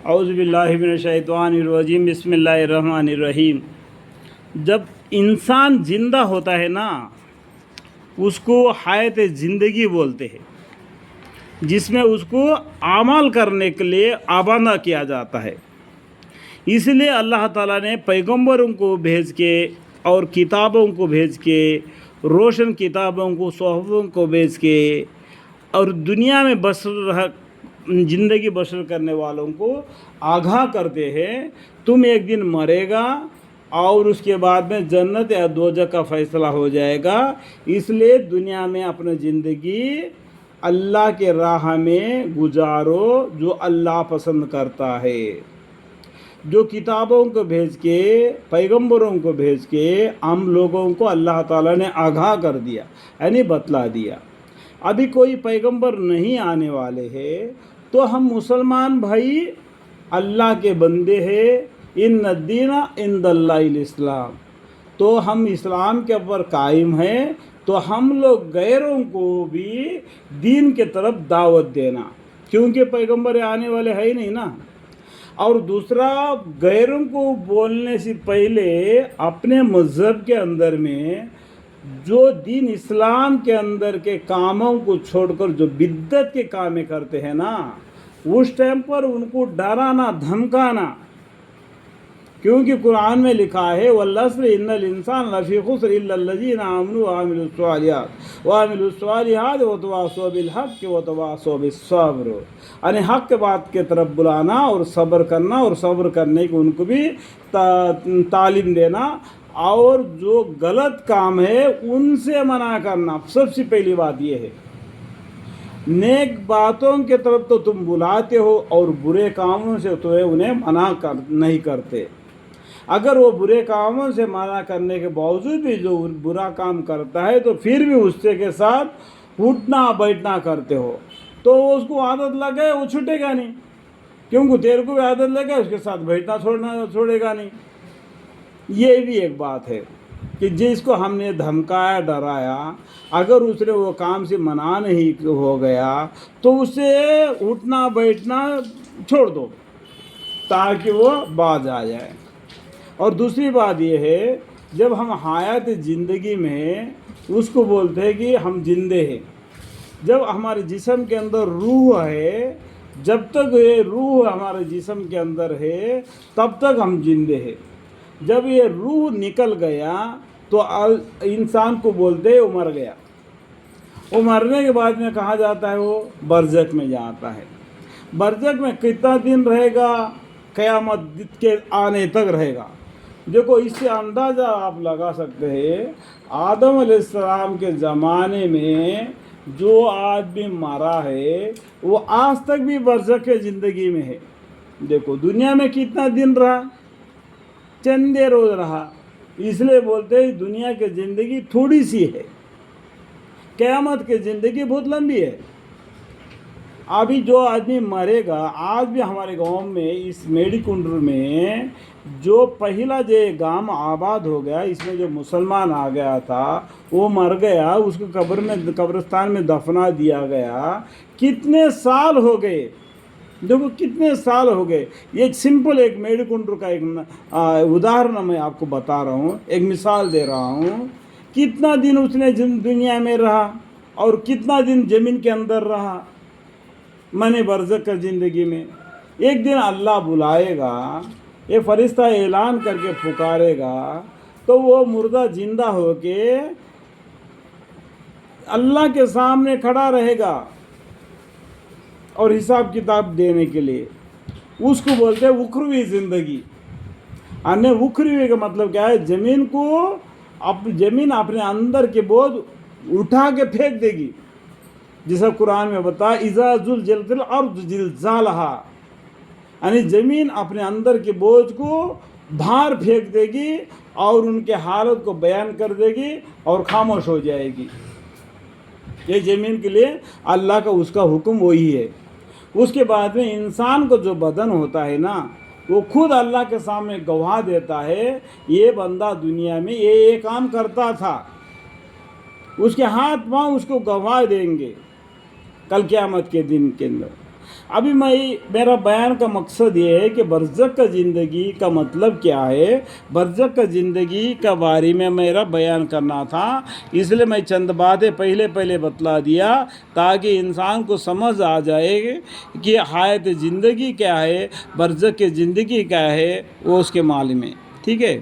اعوذ باللہ من الشیطان الرجیم، بسم اللہ الرحمن الرحیم۔ جب انسان زندہ ہوتا ہے نا، اس کو حیات زندگی بولتے ہیں، جس میں اس کو اعمال کرنے کے لیے آبادہ کیا جاتا ہے۔ اس لیے اللہ تعالیٰ نے پیغمبروں کو بھیج کے اور کتابوں کو بھیج کے، روشن کتابوں کو، صحفوں کو بھیج کے، اور دنیا میں زندگی بسر کرنے والوں کو آگاہ کرتے ہیں تم ایک دن مرے گا اور اس کے بعد میں جنت یا دوزخ کا فیصلہ ہو جائے گا۔ اس لیے دنیا میں اپنا زندگی اللہ کے راہ میں گزارو جو اللہ پسند کرتا ہے۔ جو کتابوں کو بھیج کے، پیغمبروں کو بھیج کے ہم لوگوں کو اللہ تعالیٰ نے آگاہ کر دیا، یعنی بتلا دیا۔ ابھی کوئی پیغمبر نہیں آنے والے ہیں تو ہم مسلمان بھائی اللہ کے بندے ہیں۔ ان الدین عند اللہ الاسلام، تو ہم اسلام کے اوپر قائم ہیں، تو ہم لوگ غیروں کو بھی دین کے طرف دعوت دینا، کیونکہ پیغمبر آنے والے ہے ہی نہیں نا۔ اور دوسرا، غیروں کو بولنے سے پہلے اپنے مذہب کے اندر میں جو دین اسلام کے اندر کے کاموں کو چھوڑ کر جو بدعت کے کام کرتے ہیں نا، اس ٹائم پر ان کو ڈرانا، دھمکانا، کیونکہ قرآن میں لکھا ہے والعصر ان الانسان لفی خسر الا الذین آمنوا وعملوا الصالحات وتواصوا بالحق وتواصوا بالصبر، یعنی حق کے بات کی طرف بلانا اور صبر کرنا، اور صبر کرنے کی ان کو بھی تعلیم دینا، اور جو غلط کام ہے ان سے منع کرنا۔ سب سے پہلی بات یہ ہے، نیک باتوں کے طرف تو تم بلاتے ہو اور برے کاموں سے تو انہیں منع نہیں کرتے۔ اگر وہ برے کاموں سے منع کرنے کے باوجود بھی جو برا کام کرتا ہے تو پھر بھی اس کے ساتھ اٹھنا بیٹھنا کرتے ہو، تو اس کو عادت لگے، وہ چھوٹے گا نہیں، کیونکہ تیرے کو بھی عادت لگے، اس کے ساتھ بیٹھنا چھوڑے گا نہیں۔ یہ بھی ایک بات ہے کہ جس کو ہم نے دھمکایا، ڈرایا، اگر اس نے وہ کام سے منع نہیں ہو گیا تو اسے اٹھنا بیٹھنا چھوڑ دو تاکہ وہ باز آ جائے۔ اور دوسری بات یہ ہے، جب ہم حیات زندگی میں اس کو بولتے ہیں کہ ہم زندے ہیں، جب ہمارے جسم کے اندر روح ہے، جب تک یہ روح ہمارے جسم کے اندر ہے تب تک ہم زندے ہیں۔ جب یہ روح نکل گیا تو انسان کو بولتے ہیں وہ مر گیا۔ وہ مرنے کے بعد میں کہا جاتا ہے وہ برزخ میں جاتا ہے۔ برزخ میں کتنا دن رہے گا؟ قیامت کے آنے تک رہے گا۔ دیکھو، اس سے اندازہ آپ لگا سکتے ہیں، آدم علیہ السلام کے زمانے میں جو آدمی مرا ہے وہ آج تک بھی برزخ کے زندگی میں ہے۔ دیکھو دنیا میں کتنا دن رہا، چندے روز رہا، اس لیے بولتے ہیں دنیا کی زندگی تھوڑی سی ہے، قیامت کی زندگی بہت لمبی ہے۔ ابھی جو آدمی مرے گا، آج بھی ہمارے گاؤں میں اس میڈی کنڈر میں جو پہلا جو گاؤں آباد ہو گیا، اس میں جو مسلمان آ گیا تھا وہ مر گیا، اس کو قبرستان میں دفنا دیا گیا۔ کتنے سال ہو گئے، دیکھو کتنے سال ہو گئے۔ یہ سمپل ایک میڈی کنڈر کا ایک اداہرن میں آپ کو بتا رہا ہوں، ایک مثال دے رہا ہوں۔ کتنا دن اس نے دنیا میں رہا اور کتنا دن زمین کے اندر رہا، برزخ کا زندگی میں۔ ایک دن اللہ بلائے گا، یہ فرشتہ اعلان کر کے پکارے گا تو وہ مردہ زندہ ہو کے اللہ کے سامنے کھڑا رہے گا اور حساب کتاب دینے کے لیے۔ اس کو بولتے ہیں اخروی زندگی۔ اخروی کا مطلب کیا ہے؟ زمین اپنے اندر کے بوجھ اٹھا کے پھینک دے گی، جیسا قرآن میں بتا اذا زلزلت الارض زلزالہا، یعنی زمین اپنے اندر کے بوجھ کو باہر پھینک دے گی اور ان کے حالت کو بیان کر دے گی اور خاموش ہو جائے گی۔ یہ زمین کے لیے اللہ کا اس کا حکم وہی ہے۔ اس کے بعد میں انسان کو جو بدن ہوتا ہے نا، وہ خود اللہ کے سامنے گواہ دیتا ہے یہ بندہ دنیا میں یہ کام کرتا تھا۔ اس کے ہاتھ پاؤں اس کو گواہ دیں گے کل قیامت کے دن کے اندر۔ ابھی میرا بیان کا مقصد یہ ہے کہ برزخ کا زندگی کا مطلب کیا ہے، برزخ کا زندگی کا بارے میں میرا بیان کرنا تھا، اس لیے میں چند باتیں پہلے بتلا دیا تاکہ انسان کو سمجھ آ جائے کہ حیات زندگی کیا ہے، برزخ کی زندگی کیا ہے، وہ اس کے معلوم ہے. ٹھیک ہے.